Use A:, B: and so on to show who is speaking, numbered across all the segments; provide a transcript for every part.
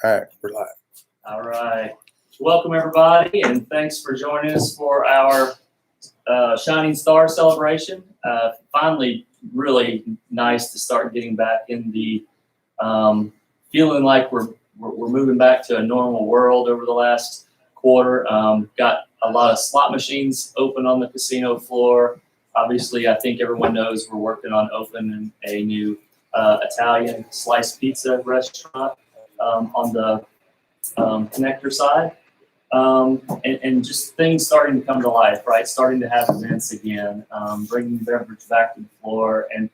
A: All right, we're live.
B: All right. Welcome, everybody, and thanks for joining us for our Shining Star celebration. Finally, really nice to start getting back in the feeling like we're moving back to a normal world over the last quarter. Got a lot of slot machines open on the casino floor. Obviously, I think everyone knows we're working on opening a new Italian sliced pizza restaurant on the connector side. And just things starting to come to life, right? Starting to have events again, bringing beverage back to the floor. And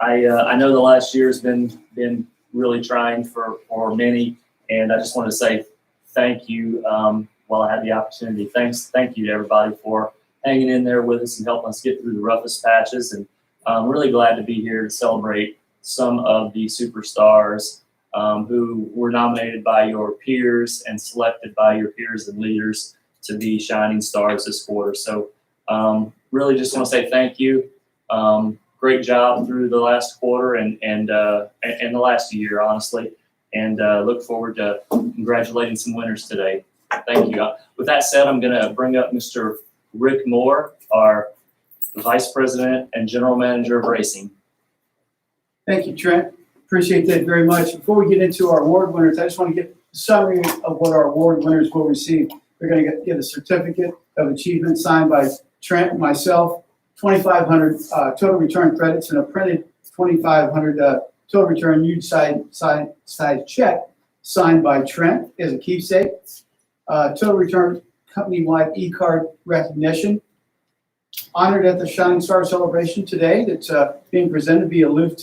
B: I know the last year has been really trying for many, and I just want to say thank you while I had the opportunity. Thank you to everybody for hanging in there with us and helping us get through the roughest patches. And I'm really glad to be here to celebrate some of the superstars who were nominated by your peers and selected by your peers and leaders to be shining stars this quarter. So really just want to say thank you. Great job through the last quarter and the last year, honestly. And look forward to congratulating some winners today. Thank you. With that said, I'm going to bring up Mr. Rick Moore, our Vice President and General Manager of Racing.
C: Thank you, Trent. Appreciate that very much. Before we get into our award winners, I just want to get a summary of what our award winners will receive. We're going to get a certificate of achievement signed by Trent and myself, 2,500 total return credits, and a printed 2,500 total return huge size check signed by Trent as a keepsake. Total return company-wide e-card recognition. Honored at the Shining Star celebration today that's being presented via live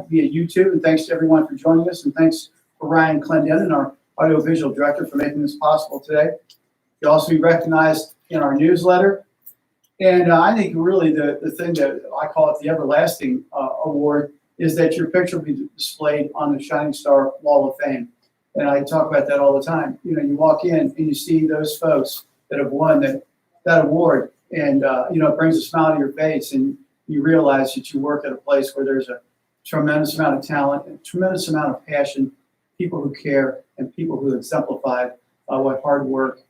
C: via YouTube. And thanks to everyone for joining us. And thanks for Ryan Clendenin, our audiovisual director, for making this possible today. You'll also be recognized in our newsletter. And I think really the thing that I call it the everlasting award is that your picture will be displayed on the Shining Star Wall of Fame. And I talk about that all the time. You know, you walk in and you see those folks that have won that award. And, it brings a smile to your face, and you realize that you work at a place where there's a tremendous amount of talent, a tremendous amount of passion, people who care, and people who exemplify what hard work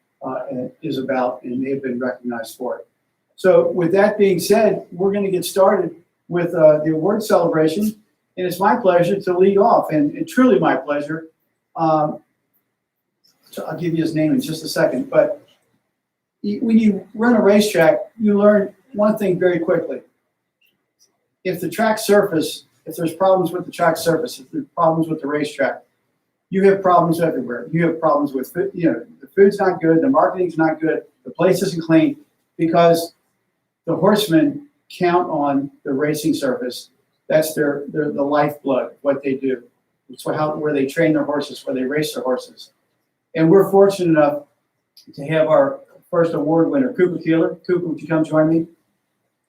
C: is about, and they have been recognized for it. So with that being said, we're going to get started with the award celebration, and it's my pleasure to lead off, and truly my pleasure. So I'll give you his name in just a second, but when you run a racetrack, you learn one thing very quickly. If there's problems with the track surface, if there's problems with the racetrack, you have problems everywhere. You have problems with, the food's not good, the marketing's not good, the place isn't clean, because the horsemen count on the racing surface. That's the lifeblood, what they do. It's where they train their horses, where they race their horses. And we're fortunate enough to have our first award winner, Cooper Keeler. Cooper, would you come join me?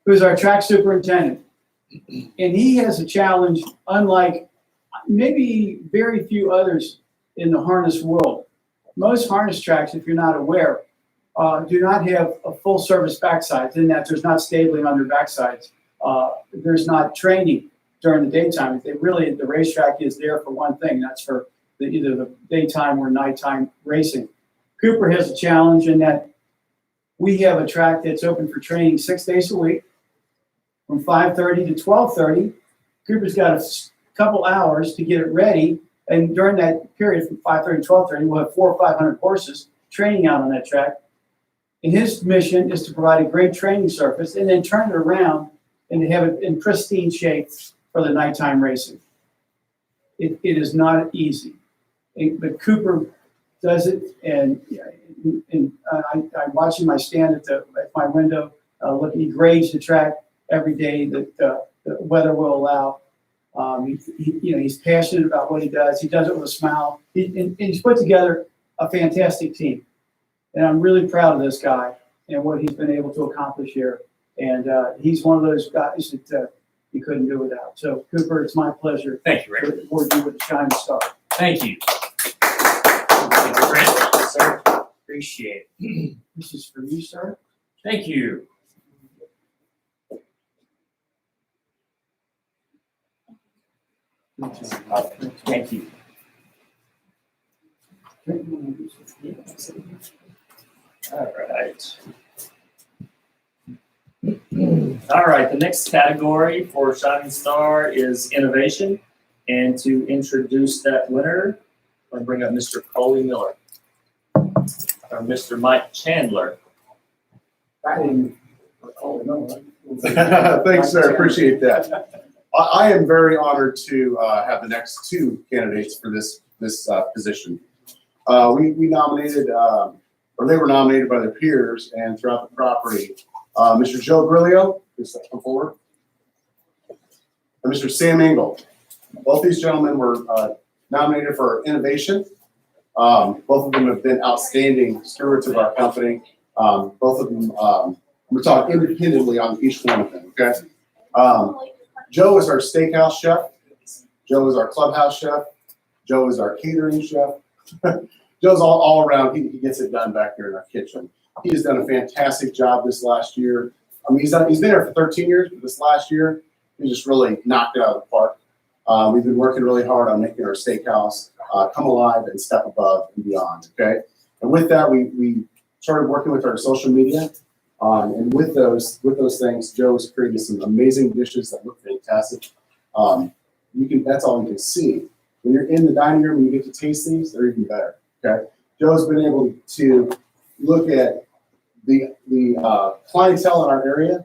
C: Who's our track superintendent. And he has a challenge unlike maybe very few others in the harness world. Most harness tracks, if you're not aware, do not have a full service backsides, in that there's not stabling on their backsides. There's not training during the daytime. The racetrack is there for one thing, that's for either the daytime or nighttime racing. Cooper has a challenge in that we have a track that's open for training 6 days a week from 5:30 to 12:30. Cooper's got a couple hours to get it ready. And during that period from 5:30 to 12:30, we'll have 400 or 500 horses training out on that track. And his mission is to provide a great training surface and then turn it around and to have it in pristine shape for the nighttime racing. It is not easy. But Cooper does it, and I'm watching my stand at my window, he grades the track every day that the weather will allow. He's passionate about what he does. He does it with a smile. He's put together a fantastic team, and I'm really proud of this guy and what he's been able to accomplish here. And he's one of those guys that you couldn't do without. So, Cooper, it's my pleasure.
B: Thank you, Rick.
C: To award you with the Shining Star.
B: Thank you. Thank you, Brent. Yes, sir. Appreciate it.
C: This is for you, sir.
B: Thank you. Thank you. All right. All right, the next category for Shining Star is innovation. And to introduce that winner, I'm going to bring up Mr. Coley Miller, or Mr. Mike Chandler.
A: Thanks, sir. Appreciate that. I am very honored to have the next two candidates for this position. We nominated, or they were nominated by their peers and throughout the property. Mr. Joe Grillo, please come forward, and Mr. Sam Engel. Both these gentlemen were nominated for innovation. Both of them have been outstanding stewards of our company. Both of them, we're talking independently on each one of them, okay? Joe is our steakhouse chef. Joe is our clubhouse chef. Joe is our catering chef. Joe's all around. He gets it done back here in our kitchen. He has done a fantastic job this last year. I mean, he's been here for 13 years, but this last year, he just really knocked it out of the park. We've been working really hard on making our steakhouse come alive and step above and beyond, okay? And with that, we started working with our social media. And with those things, Joe's created some amazing dishes that look fantastic. That's all you can see. When you're in the dining room and you get to taste these, they're even better, okay? Joe's been able to look at the clientele in our area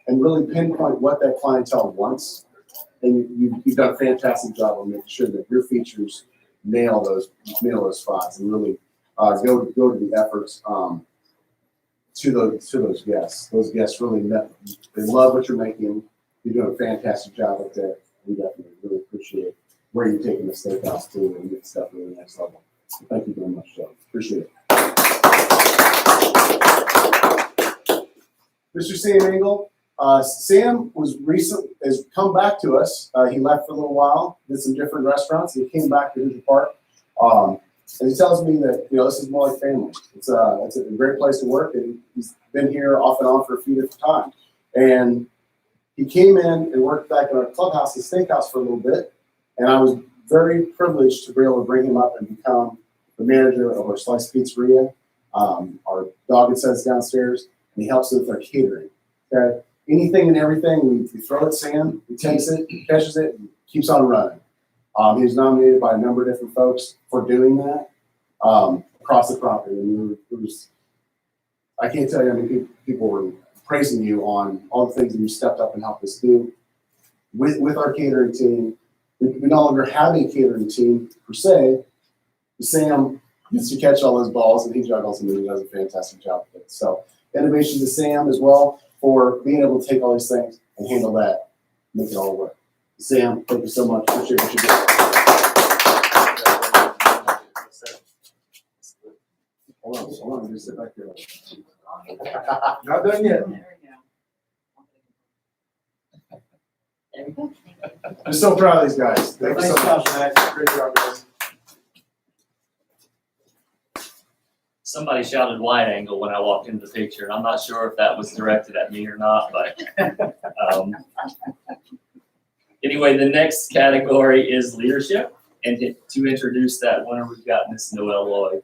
A: and really pinpoint what that clientele wants. And you've done a fantastic job of making sure that your features nail those spots and really go to the efforts to those guests. Those guests really they love what you're making. You're doing a fantastic job up there. We definitely really appreciate where you're taking the steakhouse to and get stuff to the next level. So thank you very much, Joe. Appreciate it. Mr. Sam Engel. Sam has come back to us. He left for a little while, did some different restaurants, and he came back to Hoosier Park. And he tells me that, this is more like family. It's a great place to work, and he's been here off and on for a few different times. And he came in and worked back in our clubhouse and steakhouse for a little bit, and I was very privileged to be able to bring him up and become the manager of our Slice Pizzeria. Our dog and sets downstairs, and he helps with our catering. Okay? Anything and everything, we throw at Sam, he takes it, catches it, and keeps on running. He was nominated by a number of different folks for doing that across the property. And I can't tell you how many people were praising you on all the things that you stepped up and helped us do with our catering team. We no longer have a catering team per se. Sam gets to catch all those balls, and he juggles them, and he does a fantastic job with it. So innovation to Sam as well for being able to take all these things and handle that, make it all work. Sam, thank you so much. Appreciate what you do. Hold on, just sit back here.
D: Not done yet.
A: I'm so proud of these guys. Thank you so much.
D: Great job, guys.
B: Somebody shouted wide angle when I walked into the picture, and I'm not sure if that was directed at me or not, but anyway, the next category is leadership, and to introduce that winner, we've got Miss Noelle Lloyd.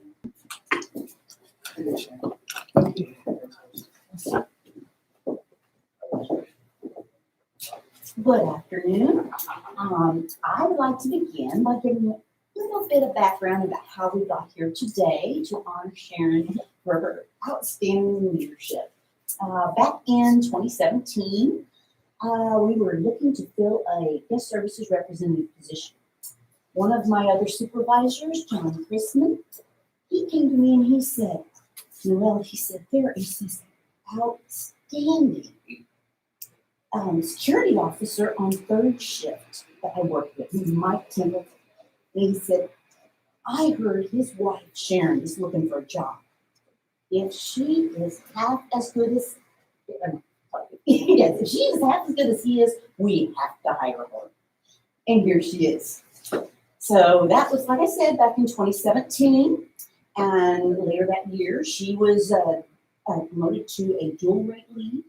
E: Good afternoon. I would like to begin by giving a little bit of background about how we got here today to honor Sharon for her outstanding leadership. Back in 2017, we were looking to fill a guest services representative position. One of my other supervisors, John Chrisman, he came to me and he said, Noelle, he said, there is this outstanding security officer on third shift that I work with, Mike Templeton. And he said, I heard his wife, Sharon, is looking for a job. If she is half as good as, yes, if she is half as good as he is, we have to hire her. And here she is. So that was, like I said, back in 2017. And later that year, she was promoted to a dual rank lead.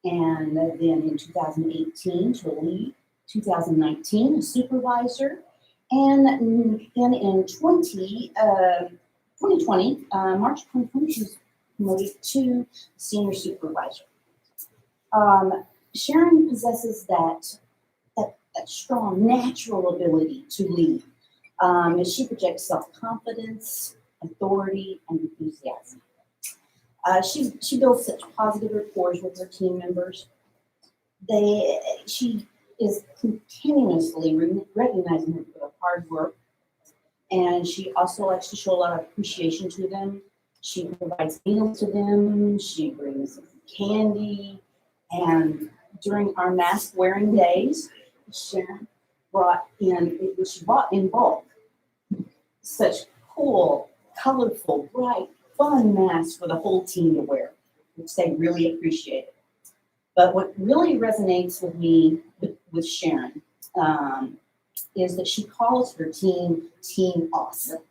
E: And then in 2018 to a lead, 2019 a supervisor, and then in 2020 2020, March 2020, she was promoted to senior supervisor. Sharon possesses that strong natural ability to lead. She projects self-confidence, authority, and enthusiasm. She builds such positive rapport with her team members. She is continuously recognizing her for hard work, and she also likes to show a lot of appreciation to them. She provides meals to them. She brings candy, and during our mask wearing days, Sharon she bought in bulk such cool, colorful, bright, fun masks for the whole team to wear, which they really appreciated. But what really resonates with me with Sharon is that she calls her team Team Awesome.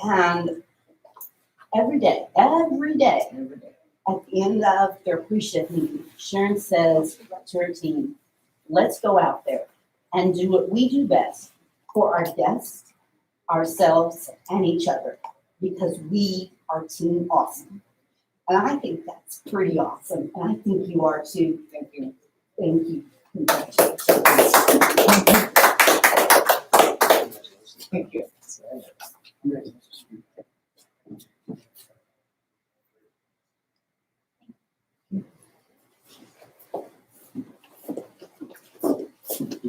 E: And every day, at the end of their pre-shift meeting, Sharon says to her team, let's go out there and do what we do best for our guests, ourselves, and each other, because we are Team Awesome. And I think that's pretty awesome. And I think you are too. Thank you. Thank you. Congratulations.
C: Thank you.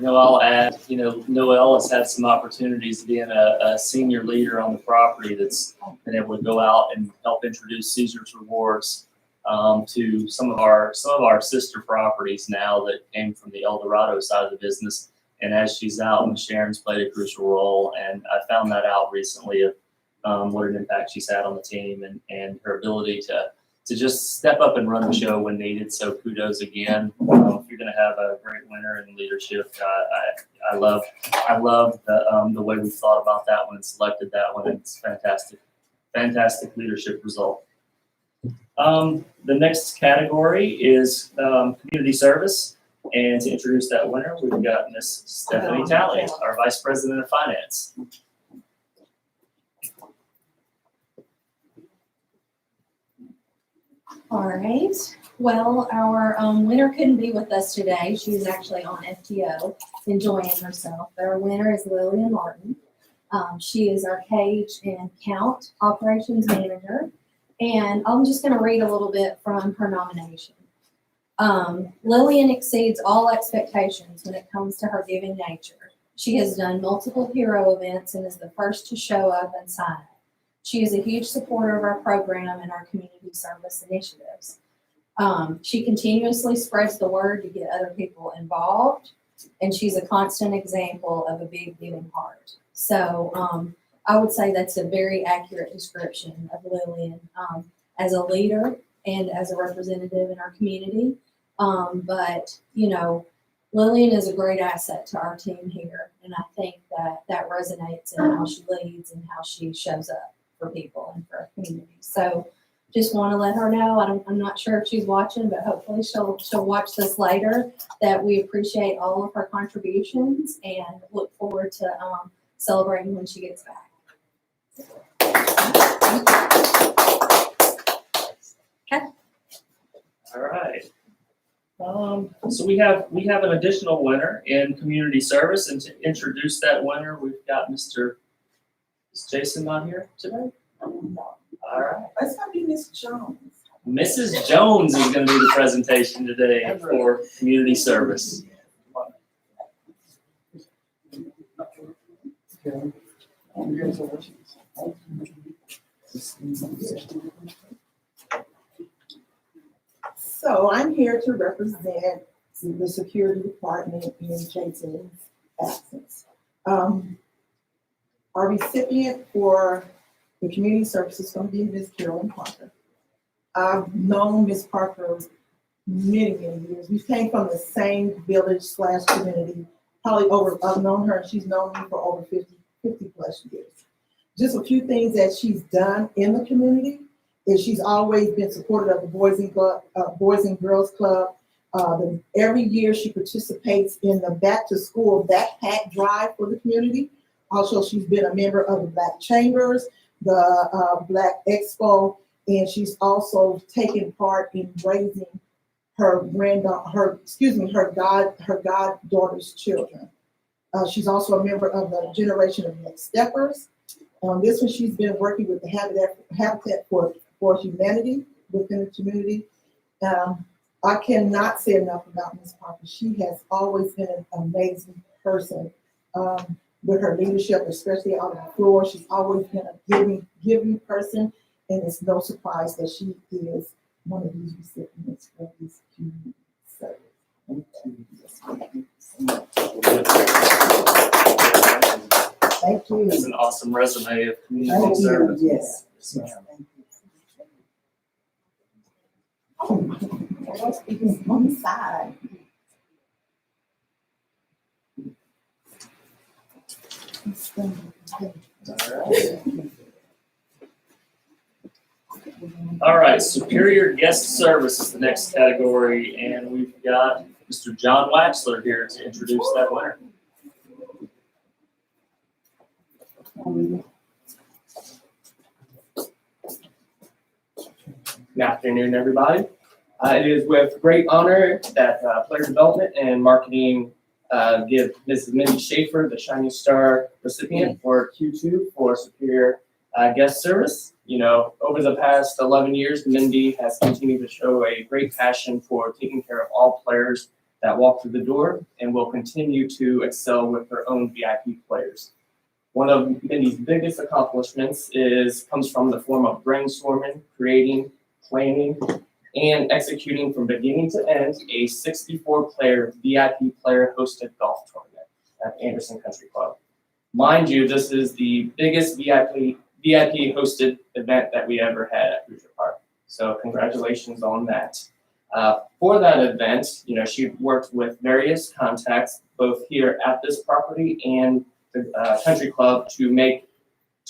B: I'll add, Noelle has had some opportunities being a senior leader on the property that's been able to go out and help introduce Caesar's Rewards to some of our sister properties now that came from the El Dorado side of the business. And as she's out, Sharon's played a crucial role, and I found that out recently of what an impact she's had on the team and her ability to just step up and run the show when needed. So kudos again. If you're going to have a great winner in leadership, I love the way we thought about that one and selected that one. It's fantastic leadership result. The next category is community service. And to introduce that winner, we've got Miss Stephanie Talley, our Vice President of Finance.
F: All right. Well, our winner couldn't be with us today. She's actually on FTO, enjoying herself. But our winner is Lillian Martin. She is our cage and count operations manager. And I'm just going to read a little bit from her nomination. Lillian exceeds all expectations when it comes to her giving nature. She has done multiple hero events and is the first to show up and sign up. She is a huge supporter of our program and our community service initiatives. She continuously spreads the word to get other people involved, and she's a constant example of a big giving heart. So I would say that's a very accurate description of Lillian as a leader and as a representative in our community. But Lillian is a great asset to our team here, and I think that resonates in how she leads and how she shows up for people and for our community. So just want to let her know, I'm not sure if she's watching, but hopefully she'll watch this later, that we appreciate all of her contributions and look forward to celebrating when she gets back. Okay.
B: All right. So we have an additional winner in community service, and to introduce that winner, we've got is Jason not here today?
G: No.
B: All right.
G: It's gonna be Miss Jones.
B: Mrs. Jones is going to do the presentation today for community service.
G: So I'm here to represent the security department in Jason's absence. Our recipient for the community service is going to be Miss Carolyn Parker. I've known Miss Parker many years. We came from the same village/community. I've known her, and she's known me for over 50 plus years. Just a few things that she's done in the community is she's always been supportive of the Boys and Girls Club. Every year she participates in the back to school backpack drive for the community. Also, she's been a member of the Black Chambers. the Black Expo, and she's also taken part in raising her goddaughter's children. She's also a member of the Generation of Next Steppers. On this one, she's been working with the Habitat for Humanity within the community. I cannot say enough about Ms. Parker. She has always been an amazing person with her leadership, especially out on the floor. She's always been a giving person, and it's no surprise that she is one of these recipients for this community service. Thank you.
B: That's an awesome resume of community
G: Thank you.
B: service.
G: Yes.
B: Yes, ma'am.
E: It's on the side.
B: All right, Superior Guest Service is the next category, and we've got Mr. John Waxler here to introduce that winner.
H: Good afternoon, everybody. It is with great honor that Player Development and Marketing give Mrs. Mindy Shafer the Shining Star recipient for Q2 for Superior Guest Service. You know, over the past 11 years, Mindy has continued to show a great passion for taking care of all players that walk through the door and will continue to excel with her own VIP players. One of Mindy's biggest accomplishments comes from the form of brainstorming, creating, planning, and executing from beginning to end a 64-player VIP player-hosted golf tournament at Anderson Country Club. Mind you, this is the biggest VIP hosted event that we ever had at Hoosier Park. So congratulations on that. For that event, you know, she worked with various contacts, both here at this property and the country club to make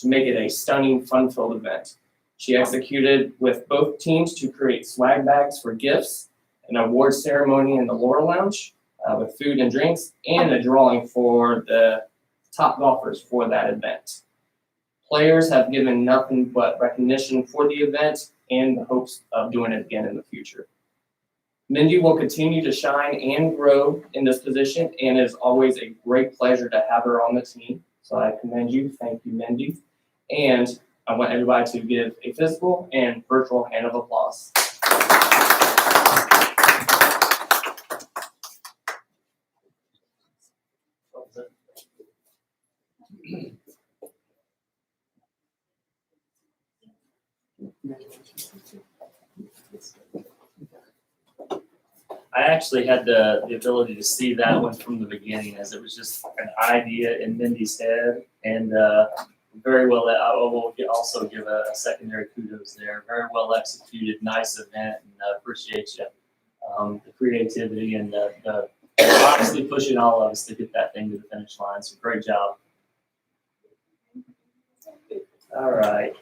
H: it a stunning, fun-filled event. She executed with both teams to create swag bags for gifts, an award ceremony in the Laurel Lounge with food and drinks, and a drawing for the top golfers for that event. Players have given nothing but recognition for the event and the hopes of doing it again in the future. Mindy will continue to shine and grow in this position, and it is always a great pleasure to have her on the team. So I commend you. Thank you, Mindy. And I want everybody to give a physical and virtual hand of applause.
B: I actually had the ability to see that one from the beginning, as it was just an idea in Mindy's head, and very well. I will also give a secondary kudos there. Very well executed, nice event, and appreciate you the creativity and the honestly pushing all of us to get that thing to the finish line. So great job. All right.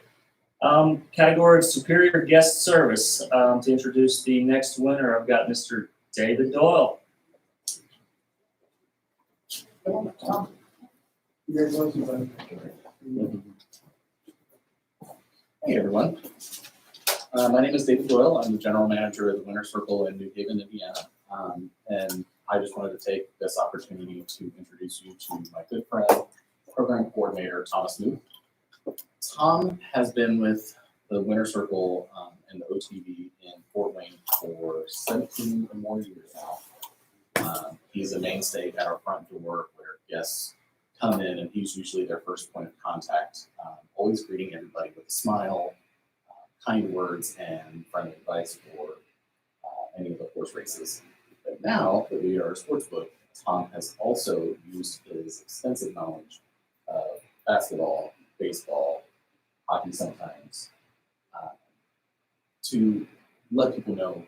B: Category of Superior Guest Service. To introduce the next winner, I've got Mr. David Doyle.
I: Hey everyone, my name is David Doyle. I'm the general manager of the Winter Circle in New Haven, Indiana. And I just wanted to take this opportunity to introduce you to my good friend, program coordinator, Thomas Muth. Tom has been with the Winter Circle and the OTV in Fort Wayne for 17 or more years now. He's a mainstay at our front door where guests come in, and he's usually their first point of contact, always greeting everybody with a smile, kind words, and friendly advice for any of the horse races. But now that we are a sportsbook, Tom has also used his extensive knowledge of basketball, baseball, hockey sometimes, to let people know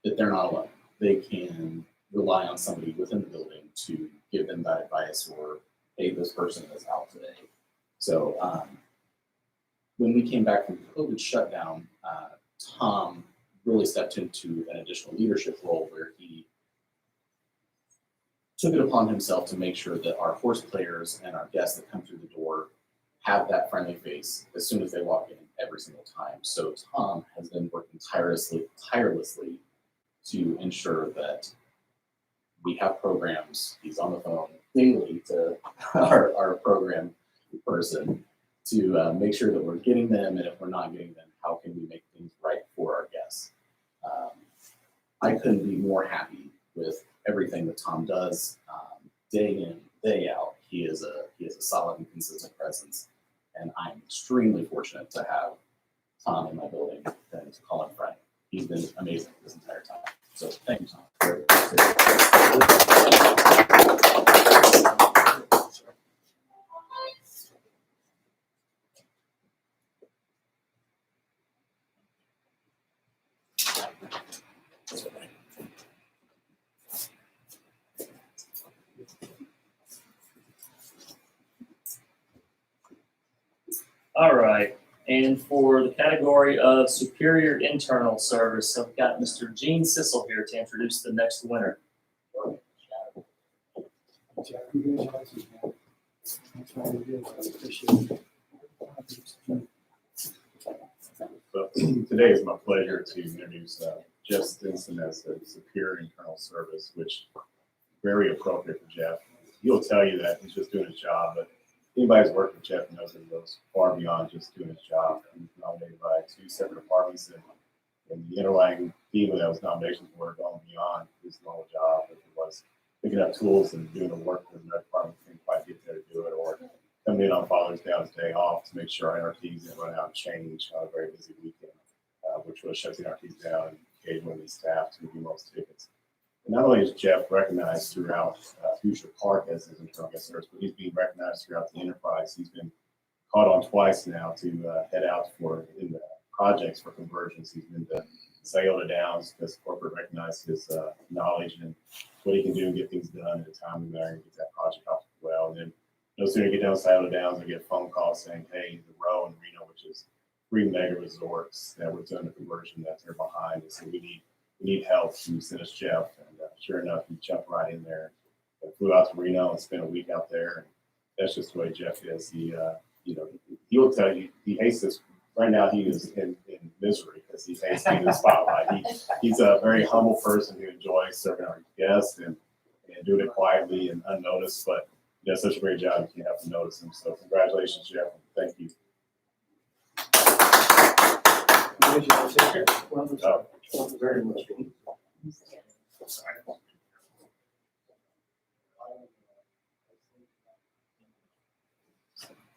I: that they're not alone. They can rely on somebody within the building to give them that advice, or, hey, this person is out today. So when we came back from COVID shutdown, Tom really stepped into an additional leadership role where he took it upon himself to make sure that our horse players and our guests that come through the door have that friendly face as soon as they walk in every single time. So Tom has been working tirelessly to ensure that we have programs. He's on the phone daily to our program person to make sure that we're getting them, and if we're not getting them, how can we make things right for our guests? I couldn't be more happy with everything that Tom does, day in, day out. He is a solid and consistent presence, and I'm extremely fortunate to have Tom in my building and to call him friend. He's been amazing this entire time. So thank you, Tom.
B: All right, and for the category of superior internal service, I've got Mr. Gene Sissel here to introduce the next winner.
A: So today is my pleasure to introduce Jeff Stinson as the Superior Internal Service, which is very appropriate for Jeff. He'll tell you that he's just doing his job, but anybody who's worked with Jeff knows that he goes far beyond just doing his job. He's nominated by 2 separate departments, and the underlying theme of those nominations were going beyond his normal job, which was picking up tools and doing the work that the department couldn't quite get there to do it, or coming in on Father's Day on his day off to make sure our NRTs didn't run out of change on a very busy weekend, which was shutting NRTs down and occasionally the staff to review most tickets. And not only is Jeff recognized throughout Hoosier Park as his internal guest service, but he's being recognized throughout the enterprise. He's been called on twice now to head out in the projects for conversions. He's been to Scioto Downs because corporate recognized his knowledge and what he can do and get things done in a timely manner and get that project off well. And then no sooner you get down to Scioto Downs, I get a phone call saying, hey, the row in Reno, which is 3 mega resorts that we're doing the conversion that they're behind. And so we need help. He sent us Jeff, and sure enough, he jumped right in there and flew out to Reno and spent a week out there. And that's just the way Jeff is. He, he'll tell you he hates this. Right now, he is in misery because he hates being in the spotlight. He's a very humble person who enjoys serving our guests and doing it quietly and unnoticed. But he does such a great job, you can't have to notice him. So congratulations, Jeff. Thank you.
D: Thank you very much.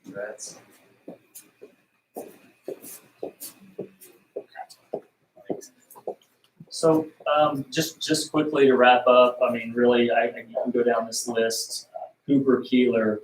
A: Congrats.
B: So just quickly to wrap up, I mean, really, I can go down this list. Cooper Keeler,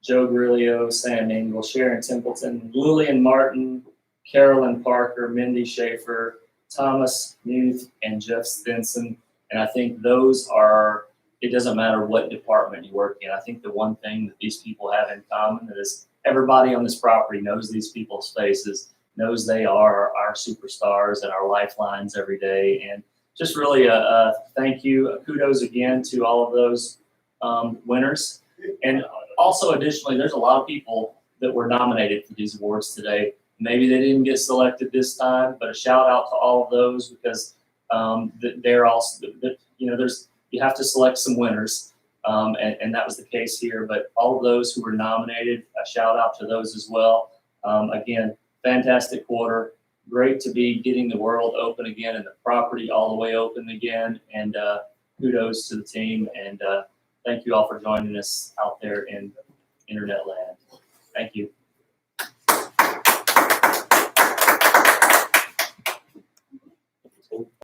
B: Joe Grillo, Sam Engel, Sharon Templeton, Lillian Martin, Carolyn Parker, Mindy Shafer, Thomas Muth, and Jeff Stinson. And I think those are, it doesn't matter what department you work in. I think the one thing that these people have in common is everybody on this property knows these people's faces, knows they are our superstars and our lifelines every day. And just really a thank you, kudos again to all of those winners. And also additionally, there's a lot of people that were nominated for these awards today. Maybe they didn't get selected this time, but a shout out to all of those because they're also, you have to select some winners. And that was the case here, but all of those who were nominated, a shout out to those as well. Again, fantastic quarter. Great to be getting the world open again and the property all the way open again. And kudos to the team. And thank you all for joining us out there in internet land. Thank you.